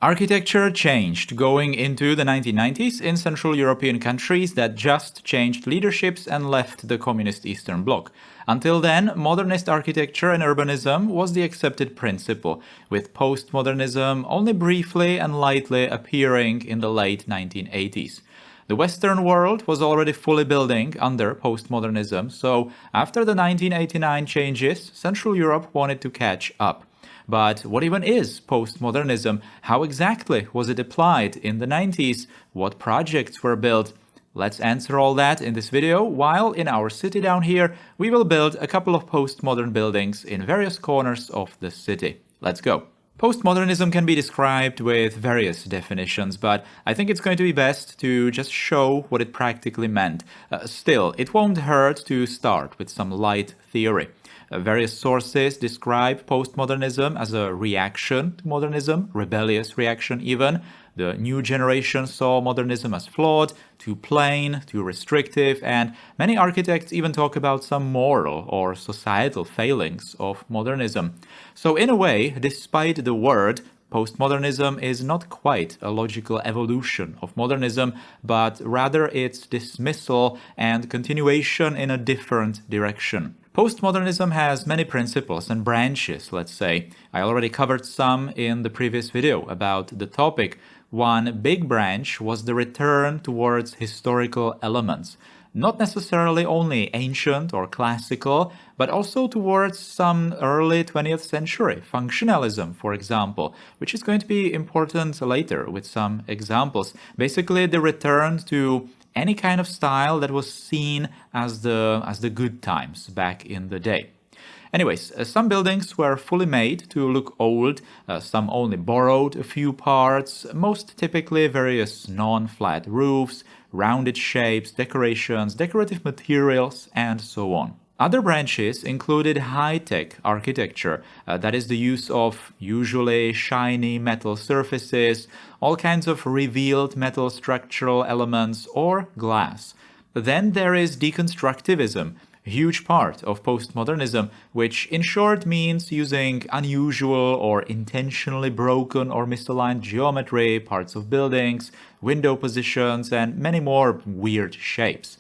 Architecture changed going into the 1990s in Central European countries that just changed leaderships and left the communist Eastern Bloc. Until then, modernist architecture and urbanism was the accepted principle, with postmodernism only briefly and lightly appearing in the late 1980s. The Western world was already fully building under postmodernism, so after the 1989 changes, Central Europe wanted to catch up. But what even is postmodernism? How exactly was it applied in the 90s? What projects were built? Let's answer all that in this video, while in our city down here, we will build a couple of postmodern buildings in various corners of the city. Let's go. Postmodernism can be described with various definitions, but I think it's going to be best to just show what it practically meant. Still, it won't hurt to start with some light theory. Various sources describe postmodernism as a reaction to modernism, rebellious reaction even. The new generation saw modernism as flawed, too plain, too restrictive, and many architects even talk about some moral or societal failings of modernism. So in a way, despite the word, postmodernism is not quite a logical evolution of modernism, but rather its dismissal and continuation in a different direction. Postmodernism has many principles and branches, let's say. I already covered some in the previous video about the topic. One big branch was the return towards historical elements. Not necessarily only ancient or classical, but also towards some early 20th century functionalism, for example, which is going to be important later with some examples. Basically, the return to any kind of style that was seen as the good times back in the day. Anyways, some buildings were fully made to look old, some only borrowed a few parts, most typically various non-flat roofs, rounded shapes, decorations, decorative materials, and so on. Other branches included high-tech architecture, that is the use of usually shiny metal surfaces, all kinds of revealed metal structural elements, or glass. Then there is deconstructivism, a huge part of postmodernism, which in short means using unusual or intentionally broken or misaligned geometry, parts of buildings, window positions, and many more weird shapes.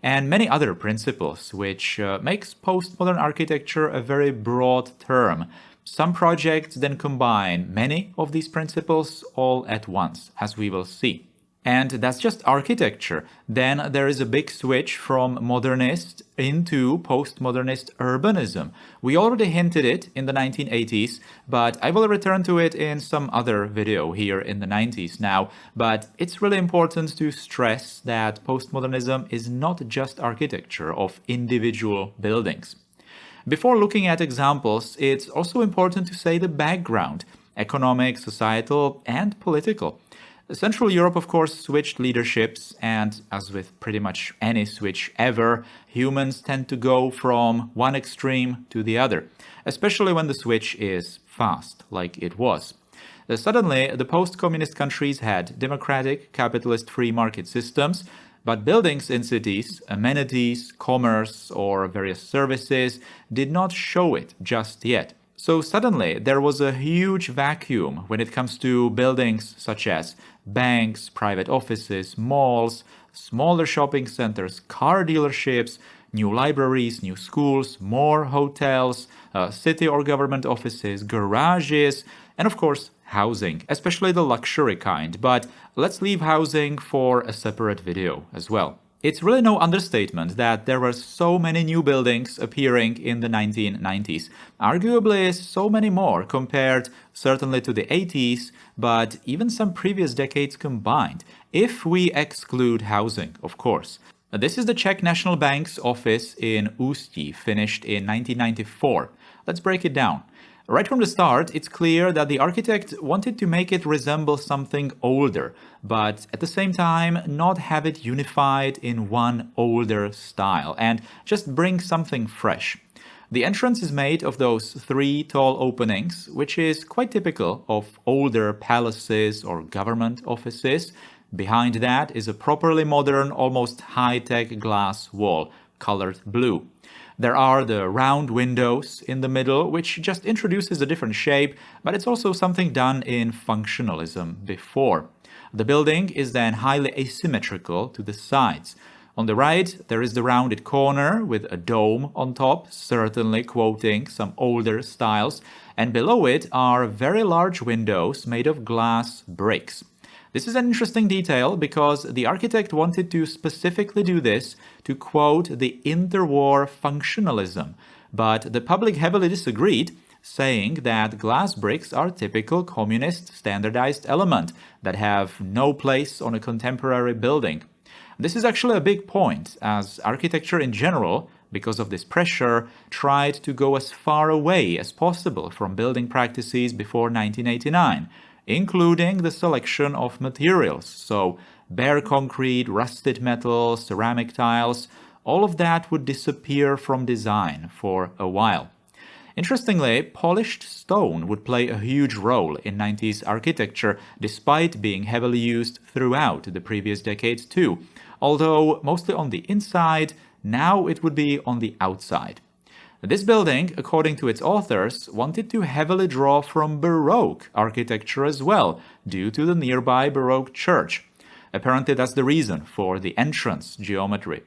And many other principles, which makes postmodern architecture a very broad term. Some projects then combine many of these principles all at once, as we will see. And that's just architecture. Then there is a big switch from modernist into postmodernist urbanism. We already hinted it in the 1980s, but I will return to it in some other video here in the 90s now. But it's really important to stress that postmodernism is not just architecture of individual buildings. Before looking at examples, it's also important to say the background: economic, societal, and political. Central Europe, of course, switched leaderships, and as with pretty much any switch ever, humans tend to go from one extreme to the other, especially when the switch is fast, like it was. Suddenly, the post-communist countries had democratic, capitalist free market systems, but buildings in cities, amenities, commerce, or various services did not show it just yet. So suddenly there was a huge vacuum when it comes to buildings such as banks, private offices, malls, smaller shopping centers, car dealerships, new libraries, new schools, more hotels, city or government offices, garages, and of course housing, especially the luxury kind. But let's leave housing for a separate video as well. It's really no understatement that there were so many new buildings appearing in the 1990s. Arguably so many more compared certainly to the 80s, but even some previous decades combined, if we exclude housing, of course. This is the Czech National Bank's office in Ústí, finished in 1994. Let's break it down. Right from the start, it's clear that the architect wanted to make it resemble something older, but at the same time not have it unified in one older style, and just bring something fresh. The entrance is made of those 3 tall openings, which is quite typical of older palaces or government offices. Behind that is a properly modern, almost high-tech glass wall, colored blue. There are the round windows in the middle, which just introduces a different shape, but it's also something done in functionalism before. The building is then highly asymmetrical to the sides. On the right, there is the rounded corner with a dome on top, certainly quoting some older styles, and below it are very large windows made of glass bricks. This is an interesting detail because the architect wanted to specifically do this to quote the interwar functionalism, but the public heavily disagreed, saying that glass bricks are typical communist standardized element that have no place on a contemporary building. This is actually a big point, as architecture in general, because of this pressure, tried to go as far away as possible from building practices before 1989, including the selection of materials, so bare concrete, rusted metal, ceramic tiles, all of that would disappear from design for a while. Interestingly, polished stone would play a huge role in 90s architecture, despite being heavily used throughout the previous decades too, although mostly on the inside, now it would be on the outside. This building, according to its authors, wanted to heavily draw from Baroque architecture as well, due to the nearby Baroque church. Apparently that's the reason for the entrance geometry.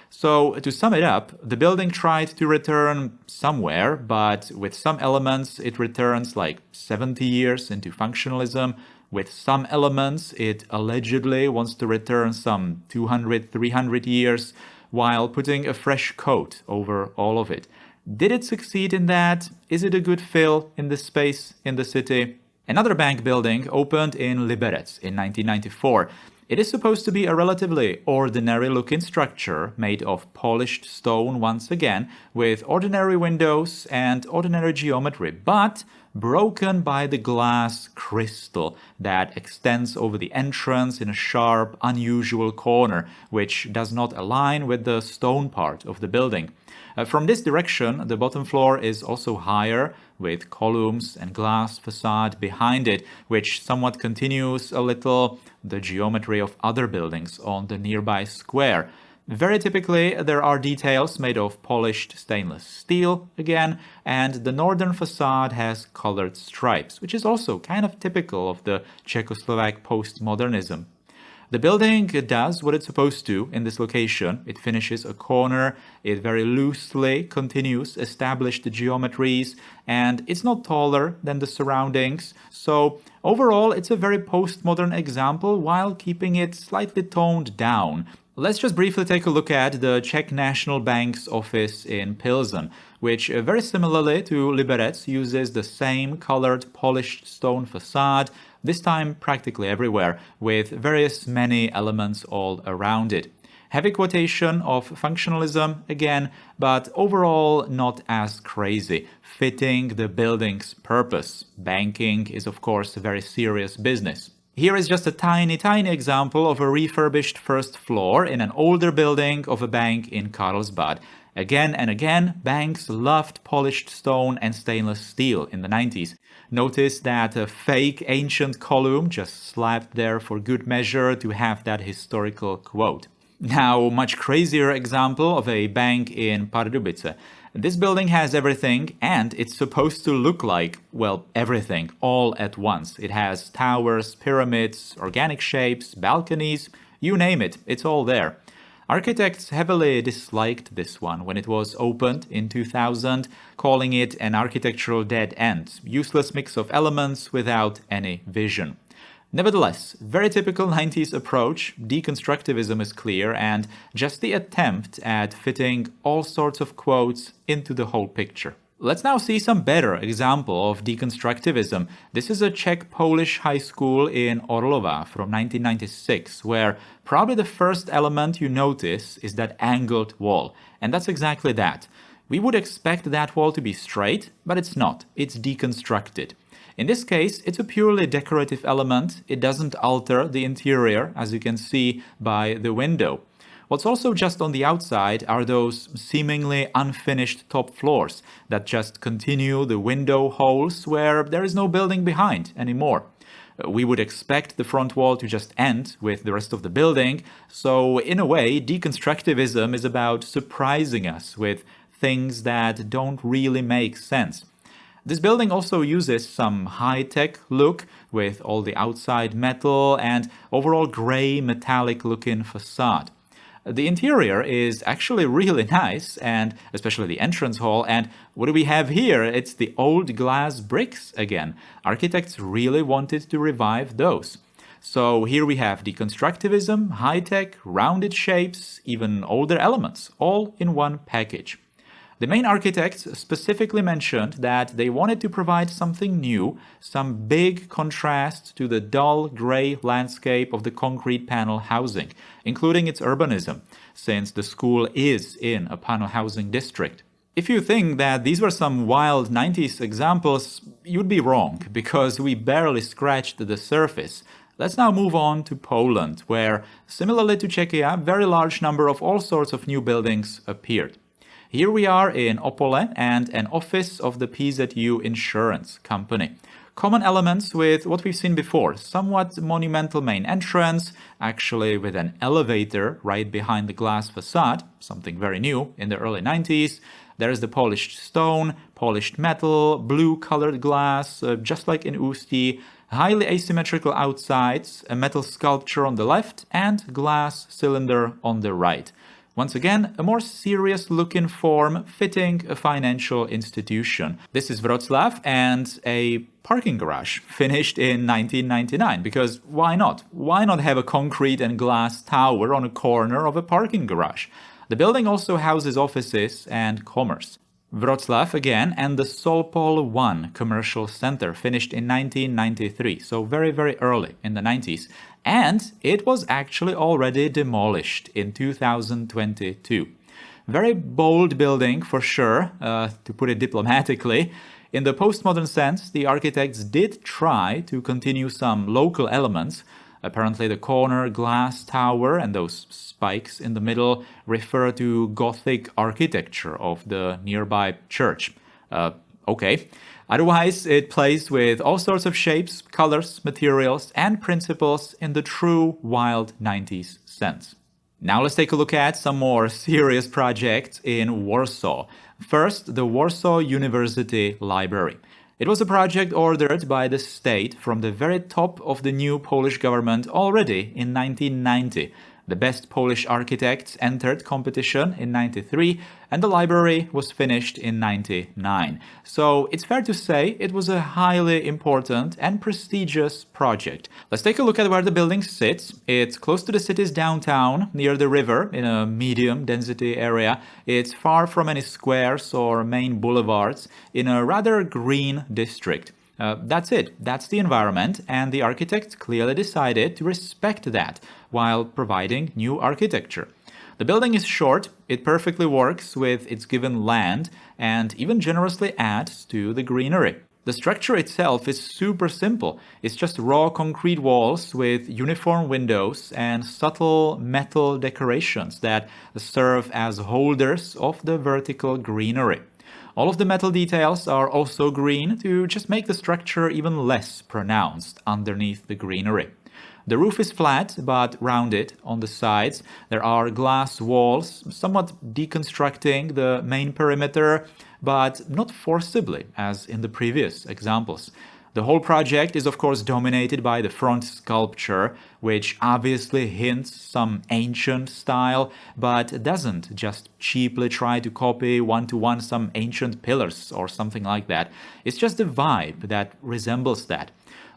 So, to sum it up, the building tried to return somewhere, but with some elements it returns like 70 years into functionalism. With some elements it allegedly wants to return some 200, 300 years, while putting a fresh coat over all of it. Did it succeed in that? Is it a good fill in the space in the city? Another bank building opened in Liberec in 1994. It is supposed to be a relatively ordinary-looking structure made of polished stone once again, with ordinary windows and ordinary geometry, but broken by the glass crystal that extends over the entrance in a sharp, unusual corner, which does not align with the stone part of the building. From this direction, the bottom floor is also higher, with columns and glass facade behind it, which somewhat continues a little the geometry of other buildings on the nearby square. Very typically, there are details made of polished stainless steel again, and the northern facade has colored stripes, which is also kind of typical of the Czechoslovak postmodernism. The building does what it's supposed to in this location. It finishes a corner, it very loosely continues established geometries, and it's not taller than the surroundings. So overall, it's a very postmodern example while keeping it slightly toned down. Let's just briefly take a look at the Czech National Bank's office in Plzeň, which very similarly to Liberec uses the same colored polished stone facade, this time practically everywhere, with various many elements all around it. Heavy quotation of functionalism again, but overall not as crazy, fitting the building's purpose. Banking is of course a very serious business. Here is just a tiny example of a refurbished first floor in an older building of a bank in Carlsbad. Again and again, banks loved polished stone and stainless steel in the 90s. Notice that a fake ancient column just slapped there for good measure to have that historical quote. Now, much crazier example of a bank in Pardubice. This building has everything, and it's supposed to look like, well, everything, all at once. It has towers, pyramids, organic shapes, balconies, you name it, it's all there. Architects heavily disliked this one when it was opened in 2000, calling it an architectural dead end, useless mix of elements without any vision. Nevertheless, very typical 90s approach, deconstructivism is clear, and just the attempt at fitting all sorts of quotes into the whole picture. Let's now see some better example of deconstructivism. This is a Czech-Polish high school in Orlová from 1996, where probably the first element you notice is that angled wall. And that's exactly that. We would expect that wall to be straight, but it's not. It's deconstructed. In this case, it's a purely decorative element. It doesn't alter the interior, as you can see by the window. What's also just on the outside are those seemingly unfinished top floors that just continue the window holes where there is no building behind anymore. We would expect the front wall to just end with the rest of the building, so in a way, deconstructivism is about surprising us with things that don't really make sense. This building also uses some high-tech look with all the outside metal and overall grey metallic looking facade. The interior is actually really nice, and especially the entrance hall. And what do we have here? It's the old glass bricks again. Architects really wanted to revive those. So here we have deconstructivism, high-tech, rounded shapes, even older elements, all in one package. The main architects specifically mentioned that they wanted to provide something new, some big contrast to the dull grey landscape of the concrete panel housing, including its urbanism, since the school is in a panel housing district. If you think that these were some wild 90s examples, you'd be wrong, because we barely scratched the surface. Let's now move on to Poland, where, similarly to Czechia, a very large number of all sorts of new buildings appeared. Here we are in Opole and an office of the PZU insurance company. Common elements with what we've seen before, somewhat monumental main entrance, actually with an elevator right behind the glass facade, something very new in the early 90s. There's the polished stone, polished metal, blue-colored glass, just like in Ústí, highly asymmetrical outsides, a metal sculpture on the left, and glass cylinder on the right. Once again, a more serious-looking form fitting a financial institution. This is Wrocław and a parking garage finished in 1999, because why not? Why not have a concrete and glass tower on a corner of a parking garage? The building also houses offices and commerce. Wrocław again, and the Solpol 1 commercial center finished in 1993, so very, very early in the 90s. And it was actually already demolished in 2022. Very bold building for sure, to put it diplomatically. In the postmodern sense, the architects did try to continue some local elements. Apparently the corner glass tower and those spikes in the middle refer to Gothic architecture of the nearby church. Okay. Otherwise, it plays with all sorts of shapes, colors, materials, and principles in the true wild 90s sense. Now let's take a look at some more serious projects in Warsaw. First, the Warsaw University Library. It was a project ordered by the state from the very top of the new Polish government already in 1990. The best Polish architects entered competition in 93, and the library was finished in 99. So it's fair to say it was a highly important and prestigious project. Let's take a look at where the building sits. It's close to the city's downtown, near the river, in a medium density area. It's far from any squares or main boulevards, in a rather green district. That's it. That's the environment, and the architects clearly decided to respect that while providing new architecture. The building is short, it perfectly works with its given land, and even generously adds to the greenery. The structure itself is super simple. It's just raw concrete walls with uniform windows and subtle metal decorations that serve as holders of the vertical greenery. All of the metal details are also green to just make the structure even less pronounced underneath the greenery. The roof is flat but rounded on the sides. There are glass walls, somewhat deconstructing the main perimeter, but not forcibly as in the previous examples. The whole project is of course dominated by the front sculpture, which obviously hints some ancient style, but doesn't just cheaply try to copy one-to-one some ancient pillars or something like that. It's just a vibe that resembles that.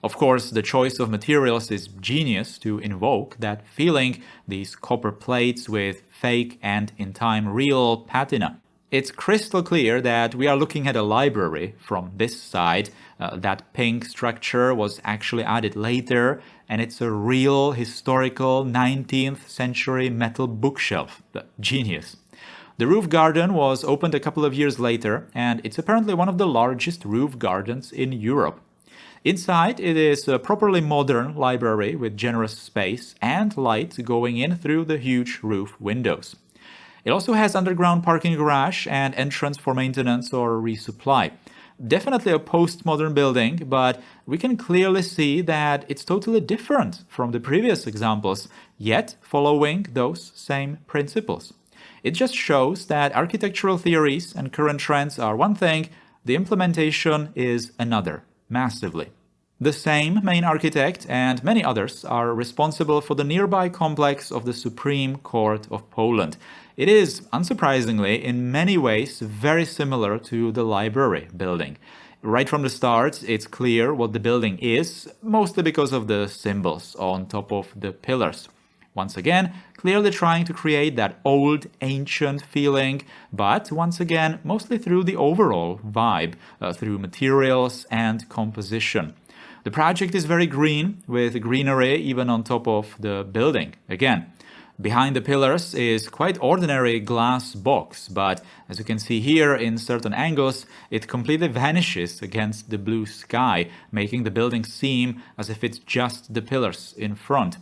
Of course, the choice of materials is genius to invoke that feeling, these copper plates with fake and in time real patina. It's crystal clear that we are looking at a library from this side. That pink structure was actually added later, and it's a real historical 19th century metal bookshelf. Genius. The roof garden was opened a couple of years later, and it's apparently one of the largest roof gardens in Europe. Inside, it is a properly modern library with generous space and light going in through the huge roof windows. It also has underground parking garage and entrance for maintenance or resupply. Definitely a postmodern building, but we can clearly see that it's totally different from the previous examples, yet following those same principles. It just shows that architectural theories and current trends are one thing, the implementation is another, massively. The same main architect and many others are responsible for the nearby complex of the Supreme Court of Poland. It is, unsurprisingly, in many ways very similar to the library building. Right from the start, it's clear what the building is, mostly because of the symbols on top of the pillars. Once again, clearly trying to create that old, ancient feeling, but once again, mostly through the overall vibe, through materials and composition. The project is very green, with greenery even on top of the building. Again, behind the pillars is quite ordinary glass box, but as you can see here in certain angles, it completely vanishes against the blue sky, making the building seem as if it's just the pillars in front.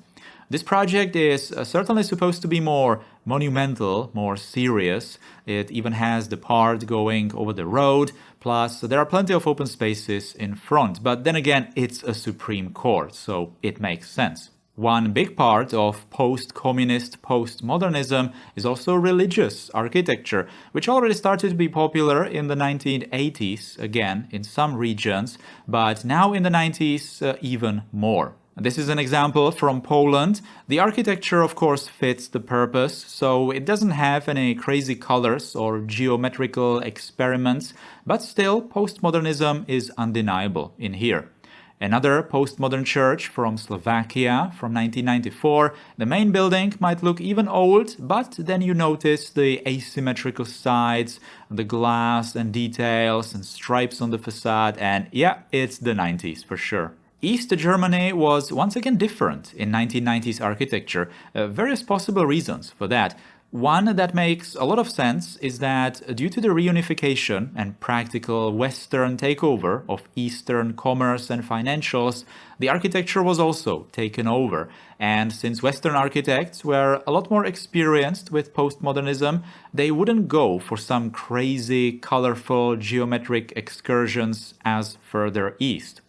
This project is certainly supposed to be more monumental, more serious. It even has the part going over the road, plus there are plenty of open spaces in front. But then again, it's a Supreme Court, so it makes sense. One big part of post-communist postmodernism is also religious architecture, which already started to be popular in the 1980s, again, in some regions, but now in the 90s even more. This is an example from Poland. The architecture, of course, fits the purpose, so it doesn't have any crazy colors or geometrical experiments, but still, postmodernism is undeniable in here. Another postmodern church from Slovakia from 1994. The main building might look even old, but then you notice the asymmetrical sides, the glass and details and stripes on the facade, and yeah, it's the 90s for sure. East Germany was once again different in 1990s architecture. Various possible reasons for that. One that makes a lot of sense is that due to the reunification and practical Western takeover of Eastern commerce and financials, the architecture was also taken over. And since Western architects were a lot more experienced with postmodernism, they wouldn't go for some crazy, colorful, geometric excursions as further east.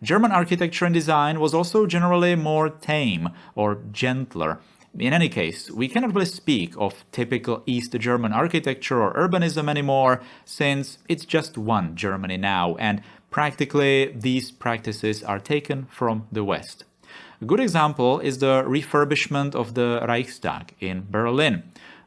German architecture and design was also generally more tame or gentler. In any case, we cannot really speak of typical East German architecture or urbanism anymore, since it's just one Germany now, and practically these practices are taken from the West. A good example is the refurbishment of the Reichstag in Berlin.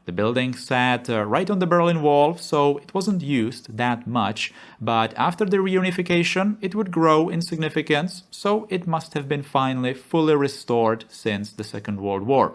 The building sat right on the Berlin Wall, so it wasn't used that much, but after the reunification it would grow in significance, so it must have been finally fully restored since the Second World War.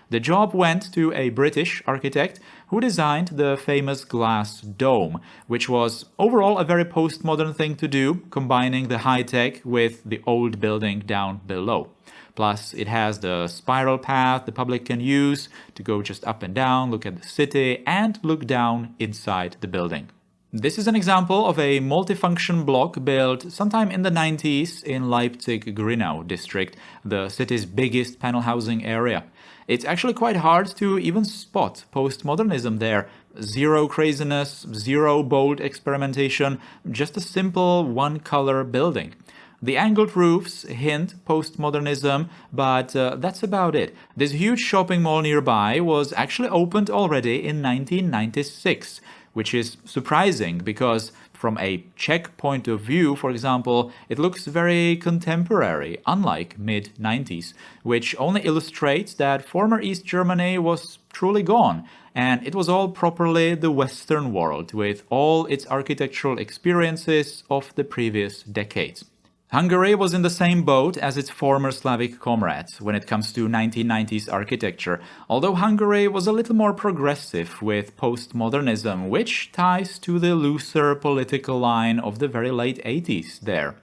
The job went to a British architect who designed the famous glass dome, which was overall a very postmodern thing to do, combining the high-tech with the old building down below. Plus, it has the spiral path the public can use to go just up and down, look at the city, and look down inside the building. This is an example of a multifunction block built sometime in the 90s in Leipzig-Grünau district, the city's biggest panel housing area. It's actually quite hard to even spot postmodernism there. Zero craziness, zero bold experimentation, just a simple one-color building. The angled roofs hint postmodernism, but that's about it. This huge shopping mall nearby was actually opened already in 1996, which is surprising because from a Czech point of view, for example, it looks very contemporary, unlike mid-90s, which only illustrates that former East Germany was truly gone, and it was all properly the Western world with all its architectural experiences of the previous decades. Hungary was in the same boat as its former Slavic comrades when it comes to 1990s architecture, although Hungary was a little more progressive with postmodernism, which ties to the looser political line of the very late 80s there.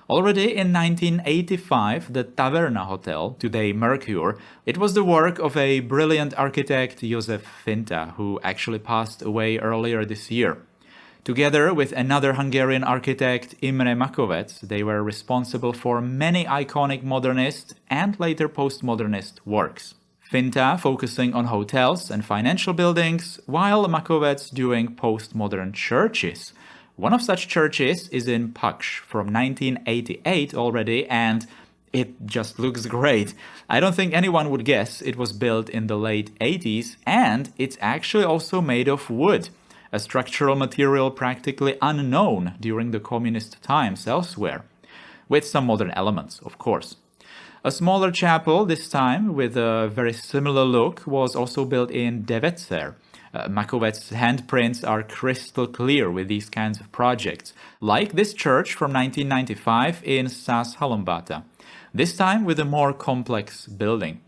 Already in 1985, the Taverna Hotel, today Mercure, it was the work of a brilliant architect József Finta, who actually passed away earlier this year. Together with another Hungarian architect, Imre Makovec, they were responsible for many iconic modernist and later postmodernist works. Finta focusing on hotels and financial buildings, while Makovec doing postmodern churches. One of such churches is in Paksh from 1988 already, and It just looks great. I don't think anyone would guess it was built in the late 80s, and it's actually also made of wood, a structural material practically unknown during the communist times elsewhere, with some modern elements, of course. A smaller chapel, this time with a very similar look, was also built in Devecser. Makovec's handprints are crystal clear with these kinds of projects, like this church from 1995 in Sas Halombata, this time with a more complex building.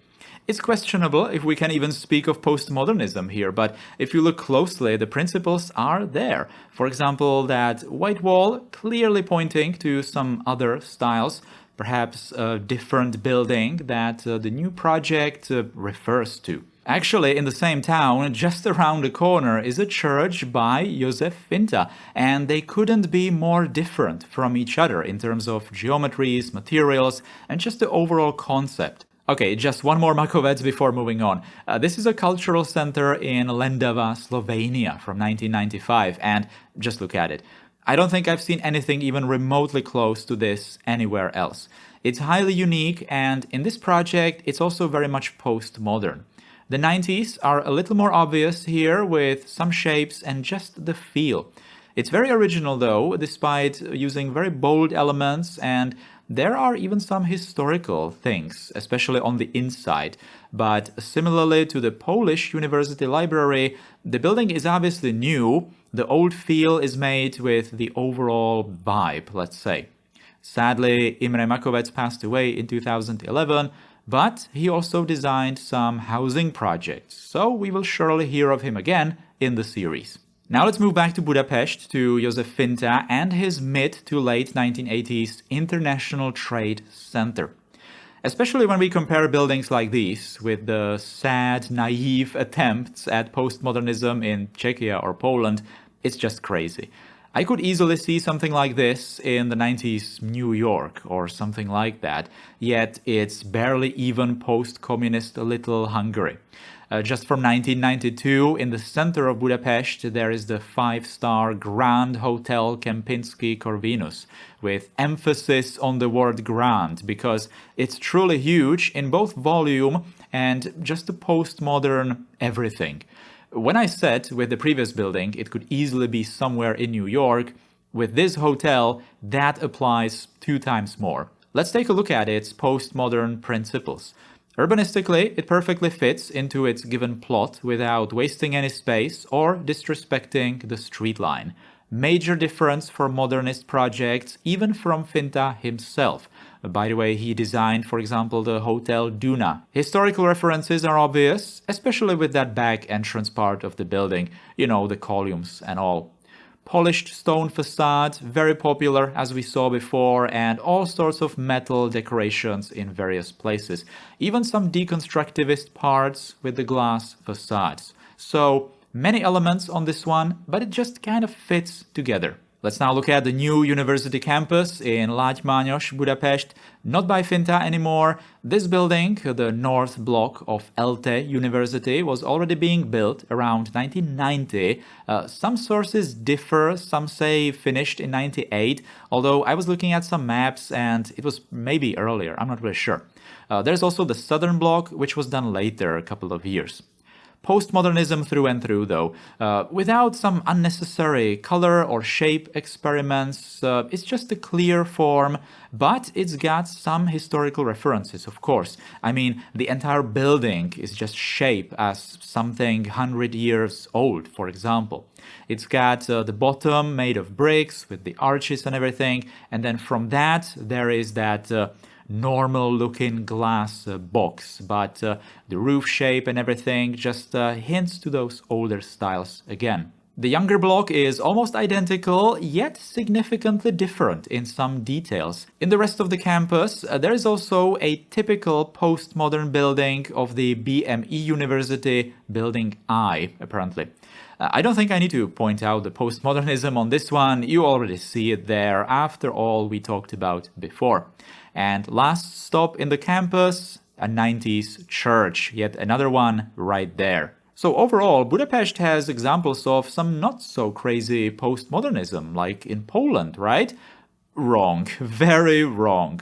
It's questionable if we can even speak of postmodernism here, but if you look closely, the principles are there. For example, that white wall clearly pointing to some other styles, perhaps a different building that the new project refers to. Actually, in the same town, just around the corner, is a church by Josef Finta, and they couldn't be more different from each other in terms of geometries, materials, and just the overall concept. Okay, just one more Makovec before moving on. This is a cultural center in Lendava, Slovenia from 1995, and just look at it. I don't think I've seen anything even remotely close to this anywhere else. It's highly unique, and in this project, it's also very much postmodern. The 90s are a little more obvious here with some shapes and just the feel. It's very original though, despite using very bold elements, and there are even some historical things, especially on the inside. But similarly to the Polish University Library, the building is obviously new. The old feel is made with the overall vibe, let's say. Sadly, Imre Makovec passed away in 2011, but he also designed some housing projects, so we will surely hear of him again in the series. Now let's move back to Budapest, to Josef Finta and his mid to late 1980s International Trade Center. Especially when we compare buildings like these with the sad, naive attempts at postmodernism in Czechia or Poland, it's just crazy. I could easily see something like this in the 90s New York or something like that, yet it's barely even post-communist Little Hungary. Just from 1992, in the center of Budapest, there is the 5-star Grand Hotel Kempinski Corvinus, with emphasis on the word grand, because it's truly huge in both volume and just the postmodern everything. When I said with the previous building it could easily be somewhere in New York, with this hotel that applies 2 times more. Let's take a look at its postmodern principles. Urbanistically, it perfectly fits into its given plot without wasting any space or disrespecting the street line. Major difference for modernist projects, even from Finta himself. By the way, he designed, for example, the Hotel Duna. Historical references are obvious, especially with that back entrance part of the building, you know, the columns and all. Polished stone facade, very popular as we saw before, and all sorts of metal decorations in various places. Even some deconstructivist parts with the glass facades. So many elements on this one, but it just kind of fits together. Let's now look at the new university campus in Lágymányos, Budapest, not by Finta anymore. This building, the north block of ELTE University, was already being built around 1990. Some sources differ, some say finished in 98, although I was looking at some maps and it was maybe earlier, I'm not really sure. There's also the southern block, which was done later, a couple of years. Postmodernism through and through, though, without some unnecessary color or shape experiments. It's just a clear form, but it's got some historical references, of course. I mean, the entire building is just shaped as something 100 years old, for example. It's got the bottom made of bricks with the arches and everything, and then from that there is that normal looking glass box, but the roof shape and everything just hints to those older styles again. The younger block is almost identical, yet significantly different in some details. In the rest of the campus, there is also a typical postmodern building of the BME University, Building I, apparently. I don't think I need to point out the postmodernism on this one, you already see it there after all we talked about before. And last stop in the campus, a 90s church, yet another one right there. So overall, Budapest has examples of some not so crazy postmodernism, like in Poland, right? Wrong, very wrong.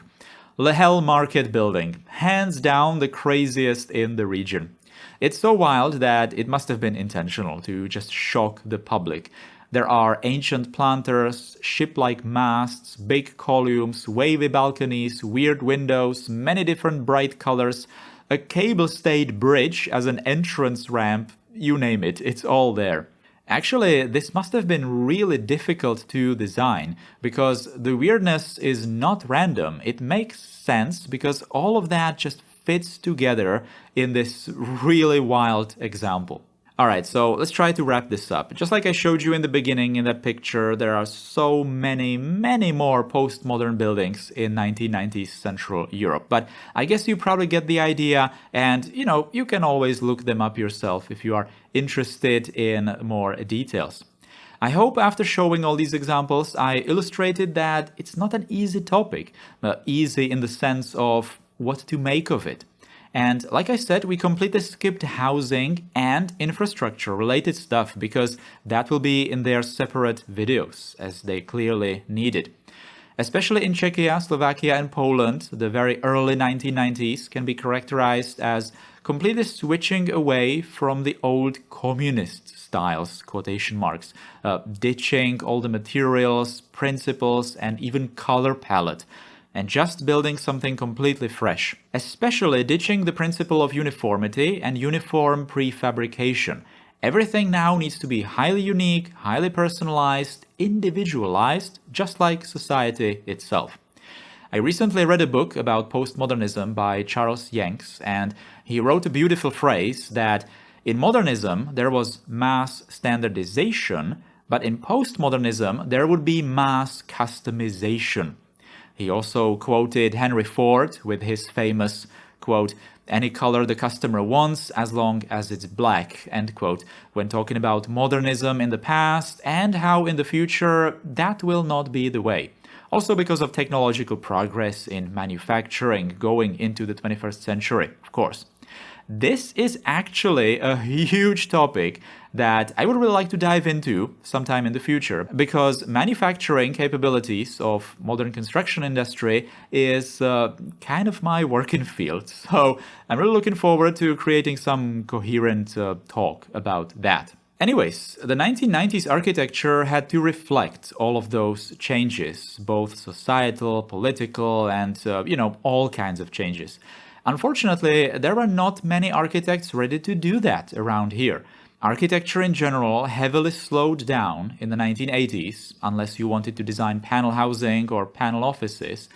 Lehel Market Building, hands down the craziest in the region. It's so wild that it must have been intentional to just shock the public. There are ancient planters, ship-like masts, big columns, wavy balconies, weird windows, many different bright colors, a cable-stayed bridge as an entrance ramp, you name it, it's all there. Actually, this must have been really difficult to design, because the weirdness is not random. It makes sense because all of that just fits together in this really wild example. Alright, so let's try to wrap this up. Just like I showed you in the beginning in that picture, there are so many more postmodern buildings in 1990s Central Europe. But I guess you probably get the idea, and you can always look them up yourself if you are interested in more details. I hope after showing all these examples, I illustrated that it's not an easy topic, easy in the sense of what to make of it. And like I said, we completely skipped housing and infrastructure related stuff because that will be in their separate videos, as they clearly need it. Especially in Czechia, Slovakia and Poland, the very early 1990s can be characterized as completely switching away from the old communist styles, quotation marks, ditching all the materials, principles and even color palette, and just building something completely fresh, especially ditching the principle of uniformity and uniform prefabrication. Everything now needs to be highly unique, highly personalized, individualized, just like society itself. I recently read a book about postmodernism by Charles Yanks, and he wrote a beautiful phrase that in modernism there was mass standardization, but in postmodernism there would be mass customization. He also quoted Henry Ford with his famous, quote, "Any color the customer wants as long as it's black," end quote, when talking about modernism in the past and how in the future that will not be the way. Also because of technological progress in manufacturing going into the 21st century, of course. This is actually a huge topic that I would really like to dive into sometime in the future, because manufacturing capabilities of modern construction industry is kind of my working field. So I'm really looking forward to creating some coherent talk about that. Anyways, the 1990s architecture had to reflect all of those changes, both societal, political, and, all kinds of changes. Unfortunately, there are not many architects ready to do that around here. Architecture in general heavily slowed down in the 1980s, unless you wanted to design panel housing or panel offices.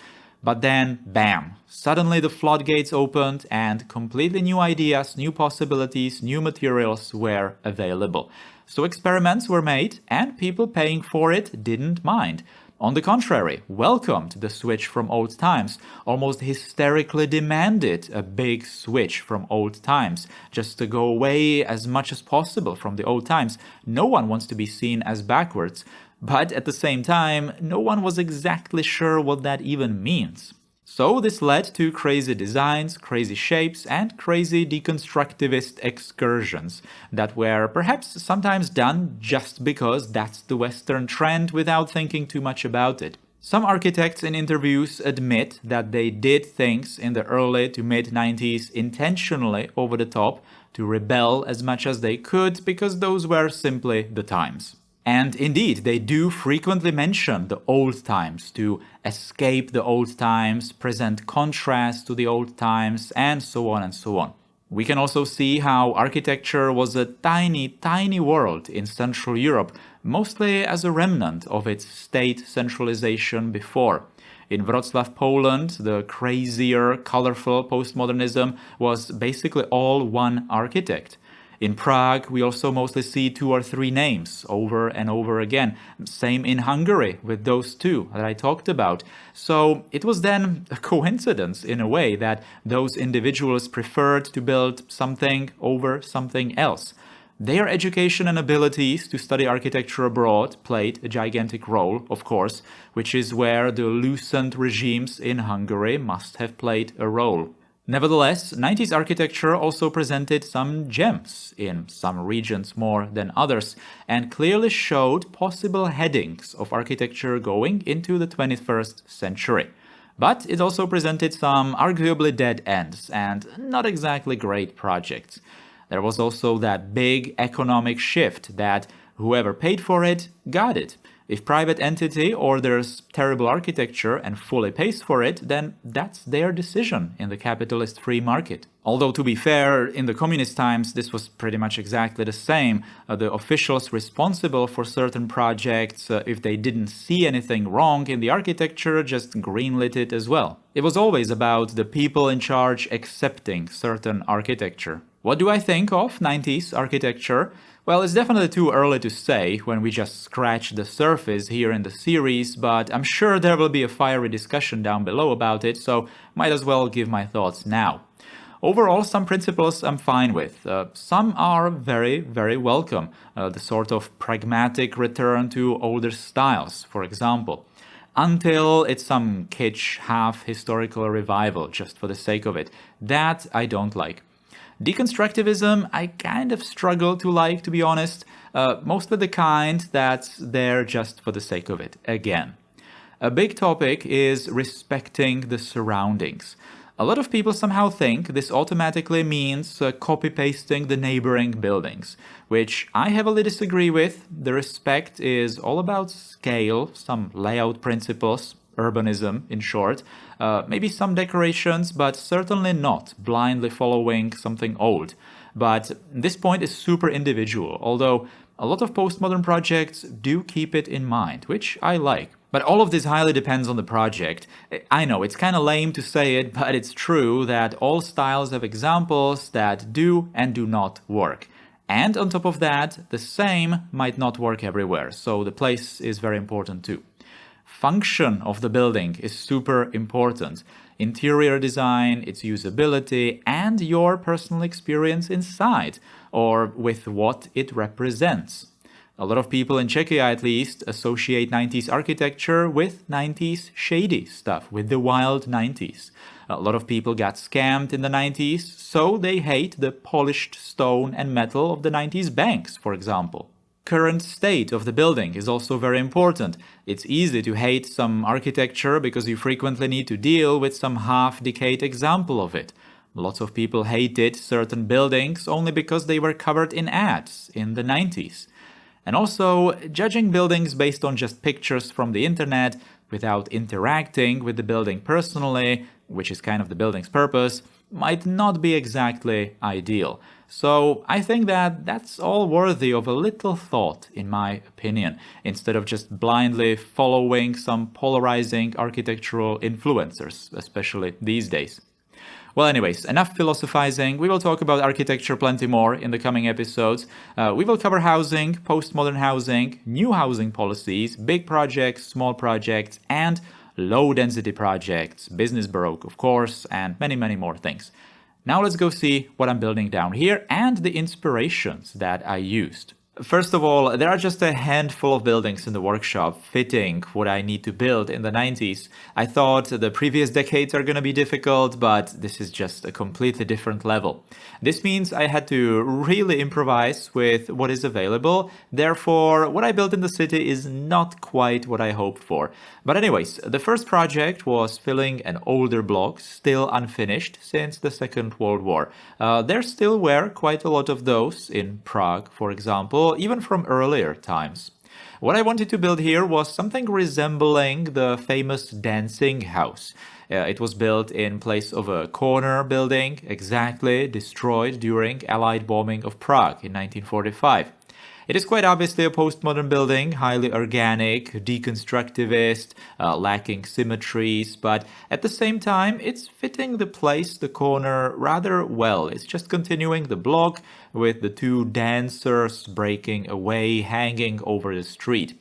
But then, bam, suddenly the floodgates opened and completely new ideas, new possibilities, new materials were available. So experiments were made and people paying for it didn't mind. On the contrary, welcomed the switch from old times, almost hysterically demanded a big switch from old times, just to go away as much as possible from the old times. No one wants to be seen as backwards, but at the same time, no one was exactly sure what that even means. So this led to crazy designs, crazy shapes, and crazy deconstructivist excursions that were perhaps sometimes done just because that's the Western trend without thinking too much about it. Some architects in interviews admit that they did things in the early to mid-90s intentionally over the top to rebel as much as they could because those were simply the times. And indeed, they do frequently mention the old times to escape the old times, present contrast to the old times, and so on and so on. We can also see how architecture was a tiny world in Central Europe, mostly as a remnant of its state centralization before. In Wrocław, Poland, the crazier, colorful postmodernism was basically all one architect. In Prague, we also mostly see 2 or 3 names over and over again. Same in Hungary with those 2 that I talked about. So it was then a coincidence in a way that those individuals preferred to build something over something else. Their education and abilities to study architecture abroad played a gigantic role, of course, which is where the loosened regimes in Hungary must have played a role. Nevertheless, 90s architecture also presented some gems in some regions more than others and clearly showed possible headings of architecture going into the 21st century. But it also presented some arguably dead ends and not exactly great projects. There was also that big economic shift that whoever paid for it got it. If private entity orders terrible architecture and fully pays for it, then that's their decision in the capitalist free market. Although, to be fair, in the communist times this was pretty much exactly the same. The officials responsible for certain projects, if they didn't see anything wrong in the architecture, just greenlit it as well. It was always about the people in charge accepting certain architecture. What do I think of 90s architecture? Well, it's definitely too early to say when we just scratch the surface here in the series, but I'm sure there will be a fiery discussion down below about it, so might as well give my thoughts now. Overall, some principles I'm fine with. Some are very, very welcome. The sort of pragmatic return to older styles, for example. Until it's some kitsch half-historical revival, just for the sake of it. That I don't like. Deconstructivism, I kind of struggle to like, to be honest. Mostly the kind that's there just for the sake of it, again. A big topic is respecting the surroundings. A lot of people somehow think this automatically means copy-pasting the neighboring buildings, which I heavily disagree with. The respect is all about scale, some layout principles, urbanism in short, maybe some decorations, but certainly not blindly following something old. But this point is super individual, although a lot of postmodern projects do keep it in mind, which I like. But all of this highly depends on the project. I know, it's kind of lame to say it, but it's true that all styles have examples that do and do not work. And on top of that, the same might not work everywhere, so the place is very important too. Function of the building is super important. Interior design, its usability, and your personal experience inside, or with what it represents. A lot of people in Czechia, at least, associate 90s architecture with 90s shady stuff, with the wild 90s. A lot of people got scammed in the 90s, so they hate the polished stone and metal of the 90s banks, for example. Current state of the building is also very important. It's easy to hate some architecture because you frequently need to deal with some half-decayed example of it. Lots of people hated certain buildings only because they were covered in ads in the 90s. And also, judging buildings based on just pictures from the internet without interacting with the building personally, which is kind of the building's purpose, might not be exactly ideal. So I think that that's all worthy of a little thought, in my opinion, instead of just blindly following some polarizing architectural influencers, especially these days. Well, anyways, enough philosophizing. We will talk about architecture plenty more in the coming episodes. We will cover housing, postmodern housing, new housing policies, big projects, small projects, and low-density projects, business baroque, of course, and many, many more things. Now let's go see what I'm building down here and the inspirations that I used. First of all, there are just a handful of buildings in the workshop fitting what I need to build in the 90s. I thought the previous decades are gonna be difficult, but this is just a completely different level. This means I had to really improvise with what is available. Therefore, what I built in the city is not quite what I hoped for. But anyways, the first project was filling an older block, still unfinished since the Second World War. There still were quite a lot of those in Prague, for example, even from earlier times. What I wanted to build here was something resembling the famous dancing house. It was built in place of a corner building, exactly destroyed during Allied bombing of Prague in 1945. It is quite obviously a postmodern building, highly organic, deconstructivist, lacking symmetries, but at the same time, it's fitting the place, the corner, rather well. It's just continuing the block with the two dancers breaking away, hanging over the street.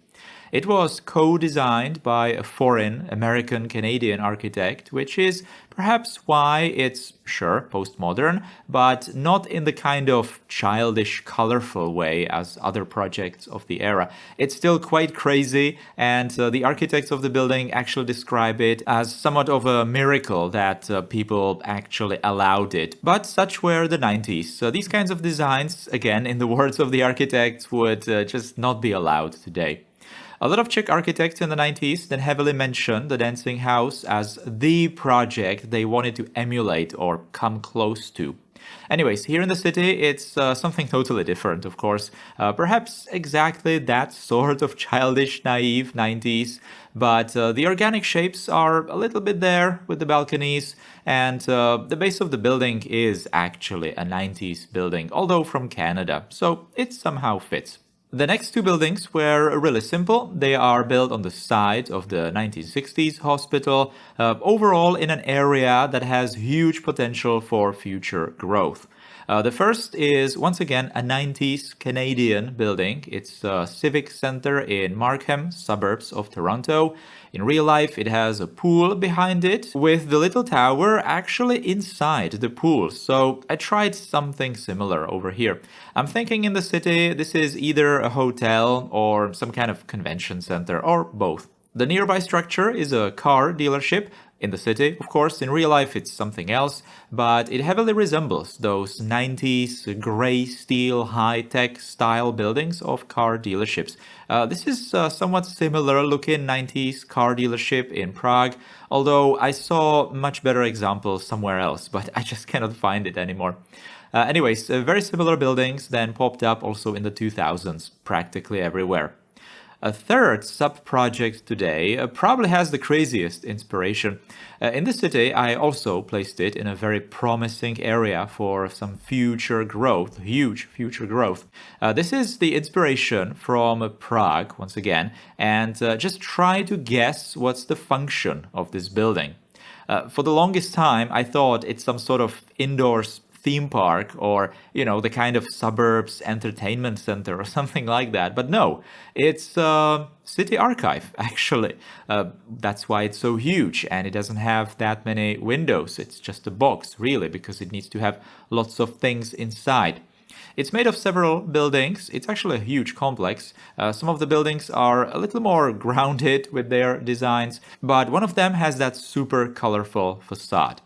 It was co-designed by a foreign American-Canadian architect, which is perhaps why it's, sure, postmodern, but not in the kind of childish, colorful way as other projects of the era. It's still quite crazy, and the architects of the building actually describe it as somewhat of a miracle that people actually allowed it. But such were the 90s. So these kinds of designs, again, in the words of the architects, would just not be allowed today. A lot of Czech architects in the 90s then heavily mentioned the dancing house as the project they wanted to emulate or come close to. Anyways, here in the city, it's something totally different, of course. Perhaps exactly that sort of childish, naive 90s, but the organic shapes are a little bit there with the balconies, and the base of the building is actually a 90s building, although from Canada, so it somehow fits. The next two buildings were really simple. They are built on the side of the 1960s hospital, overall in an area that has huge potential for future growth. The first is, once again, a 90s Canadian building. It's a civic center in Markham, suburbs of Toronto. In real life, it has a pool behind it, with the little tower actually inside the pool. So I tried something similar over here. I'm thinking in the city, this is either a hotel or some kind of convention center, or both. The nearby structure is a car dealership. In the city, of course, in real life it's something else, but it heavily resembles those 90s grey steel high-tech style buildings of car dealerships. This is a somewhat similar looking 90s car dealership in Prague, although I saw much better examples somewhere else, but I just cannot find it anymore. Anyways, very similar buildings then popped up also in the 2000s, practically everywhere. A third sub-project today probably has the craziest inspiration. In the city, I also placed it in a very promising area for some future growth, huge future growth. This is the inspiration from Prague, once again, and just try to guess what's the function of this building. For the longest time, I thought it's some sort of indoors theme park or, the kind of suburbs entertainment center or something like that. But no, it's a city archive, actually. That's why it's so huge and it doesn't have that many windows. It's just a box, really, because it needs to have lots of things inside. It's made of several buildings. It's actually a huge complex. Some of the buildings are a little more grounded with their designs, but one of them has that super colorful facade.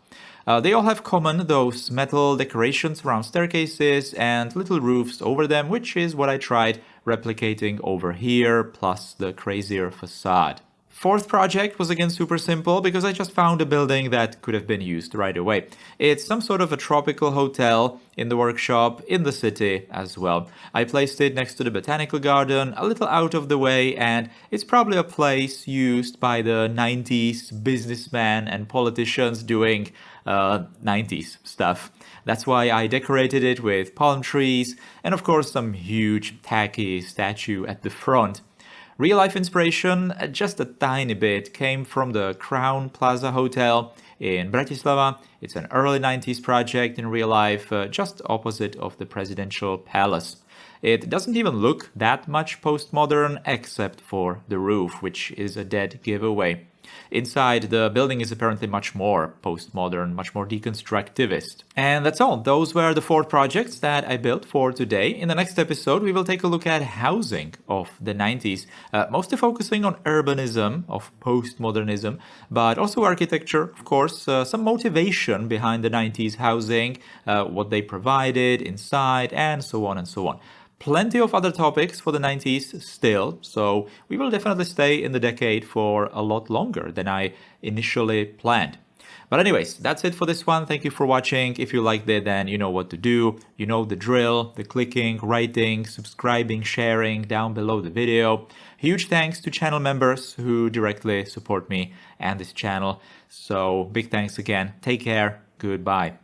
They all have common those metal decorations around staircases and little roofs over them, which is what I tried replicating over here, plus the crazier facade. Fourth project was again super simple because I just found a building that could have been used right away. It's some sort of a tropical hotel in the workshop in the city as well. I placed it next to the botanical garden, a little out of the way, and it's probably a place used by the 90s businessmen and politicians doing 90s stuff. That's why I decorated it with palm trees and of course some huge tacky statue at the front. Real life inspiration, just a tiny bit, came from the Crown Plaza Hotel in Bratislava. It's an early 90s project in real life, just opposite of the presidential palace. It doesn't even look that much postmodern except for the roof, which is a dead giveaway. Inside, the building is apparently much more postmodern, much more deconstructivist. And that's all. Those were the 4 projects that I built for today. In the next episode, we will take a look at housing of the 90s, mostly focusing on urbanism of postmodernism, but also architecture, of course, some motivation behind the 90s housing, what they provided inside, and so on and so on. Plenty of other topics for the 90s still, so we will definitely stay in the decade for a lot longer than I initially planned. But anyways, that's it for this one. Thank you for watching. If you liked it, then you know what to do. You know the drill, the clicking, writing, subscribing, sharing down below the video. Huge thanks to channel members who directly support me and this channel. So big thanks again. Take care. Goodbye.